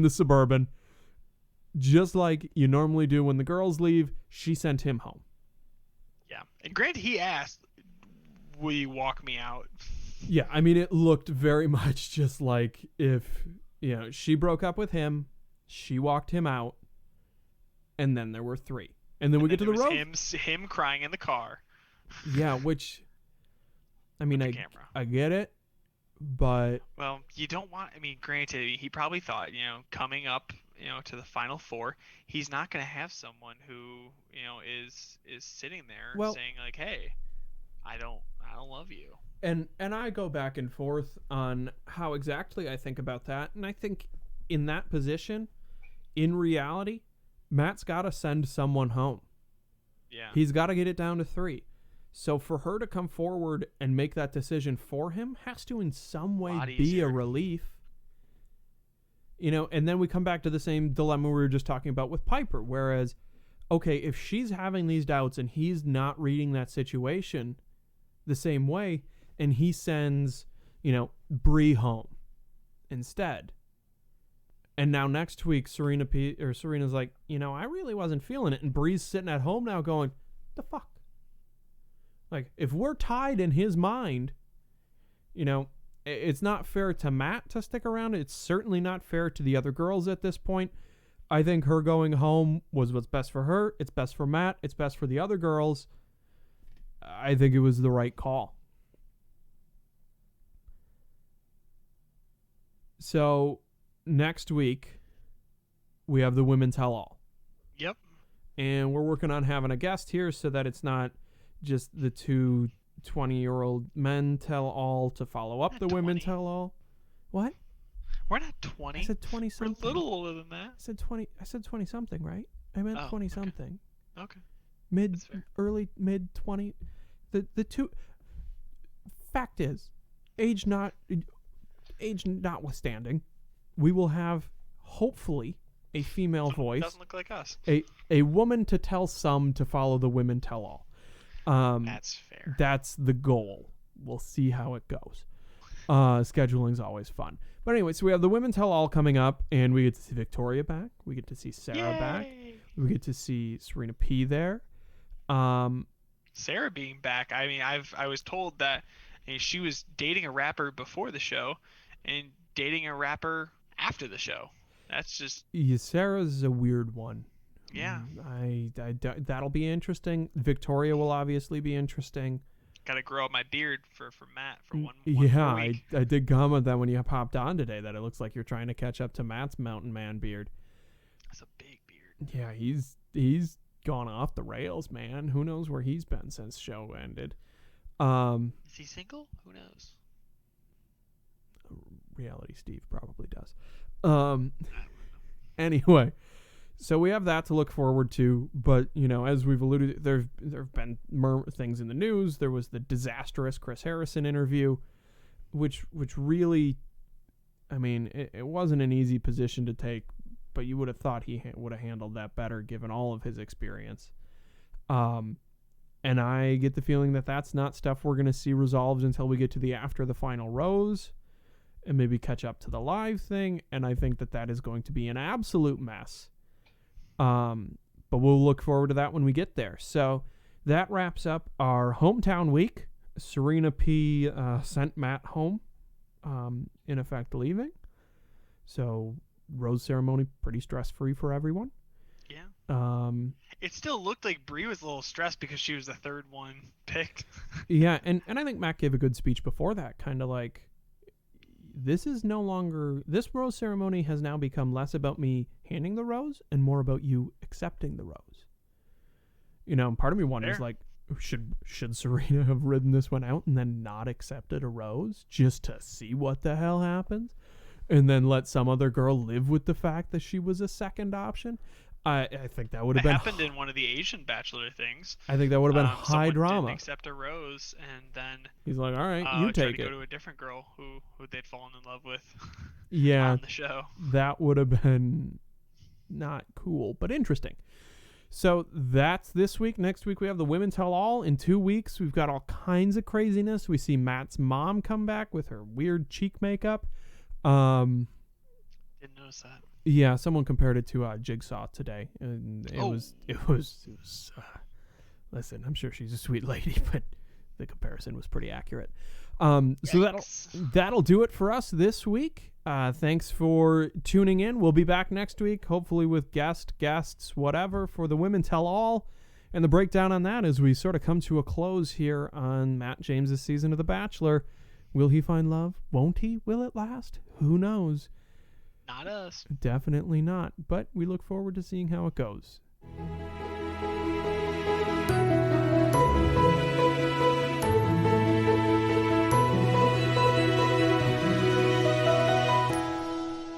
the suburban, just like you normally do when the girls leave. She sent him home. Yeah. And granted, he asked, will you walk me out? Yeah, I mean, it looked very much just like if, she broke up with him, she walked him out, and then there were 3. And then we get to the road. Him crying in the car. Yeah, which, I mean, I get it, but... Well, you don't want... I mean, granted, he probably thought, coming up, to the Final Four, he's not going to have someone who, is sitting there saying, like, hey, I don't love you. And I go back and forth on how exactly I think about that. And I think in that position, in reality, Matt's got to send someone home. Yeah. He's got to get it down to 3. So for her to come forward and make that decision for him has to in some way be a relief. And then we come back to the same dilemma we were just talking about with Piper. Whereas, okay, if she's having these doubts and he's not reading that situation the same way, and he sends, Bree home instead. And now next week, Serena's like, I really wasn't feeling it. And Bree's sitting at home now going, the fuck? Like, if we're tied in his mind, it's not fair to Matt to stick around. It's certainly not fair to the other girls at this point. I think her going home was what's best for her. It's best for Matt. It's best for the other girls. I think it was the right call. So next week, we have the Women Tell All. Yep. And we're working on having a guest here so that it's not just the 2 20-year-old men tell all to follow up the 20. Women Tell All. What? We're not 20. I said 20-something. We're a little older than that. I said 20-something, right? I meant 20-something. Okay. Early, mid 20. The two... Fact is, age notwithstanding, we will have, hopefully, a female voice. Doesn't look like us. A woman to tell some to follow the Women Tell All. That's fair. That's the goal. We'll see how it goes. Scheduling's always fun. But anyway, so we have the Women Tell All coming up, and we get to see Victoria back. We get to see Sarah back. We get to see Serena P there. Sarah being back. I mean, I was told that she was dating a rapper before the show and dating a rapper after the show. That's just... Yeah, Sarah's a weird one. Yeah. That'll be interesting. Victoria will obviously be interesting. Got to grow out my beard for Matt for one yeah, week. I did comment that when you popped on today that it looks like you're trying to catch up to Matt's mountain man beard. That's a big beard. Yeah, he's gone off the rails, man. Who knows where he's been since show ended. Is he single? Who knows? Reality Steve probably does. Anyway, so we have that to look forward to, but as we've alluded, there have been things in the news. There was the disastrous Chris Harrison interview, which really, I mean, it wasn't an easy position to take but you would have thought he would have handled that better given all of his experience. And I get the feeling that that's not stuff we're going to see resolved until we get to the after the final rose and maybe catch up to the live thing. And I think that is going to be an absolute mess. But we'll look forward to that when we get there. So that wraps up our hometown week. Serena P sent Matt home, in effect leaving. So rose ceremony pretty stress-free for everyone. Yeah. It still looked like Brie was a little stressed because she was the third one picked. Yeah, and I think Matt gave a good speech before that, kind of like, this rose ceremony has now become less about me handing the rose and more about you accepting the rose. You know, part of me wonders, like, should Serena have ridden this one out and then not accepted a rose just to see what the hell happens? And then let some other girl live with the fact that she was a second option? I think that would have been... happened in one of the Asian Bachelor things. I think that would have been high drama. Didn't accept a rose, and then... He's like, all right, you take it. Tried to go to a different girl who they'd fallen in love with on the show. That would have been not cool, but interesting. So that's this week. Next week we have the Women Tell All. In 2 weeks we've got all kinds of craziness. We see Matt's mom come back with her weird cheek makeup. Didn't notice that. Yeah, someone compared it to Jigsaw today, and it was. Listen, I'm sure she's a sweet lady, but the comparison was pretty accurate. So that'll do it for us this week. Thanks for tuning in. We'll be back next week, hopefully with guests, whatever, for the Women Tell All, and the breakdown on that as we sort of come to a close here on Matt James's season of The Bachelor. Will he find love? Won't he? Will it last? Who knows? Not us. Definitely not. But we look forward to seeing how it goes.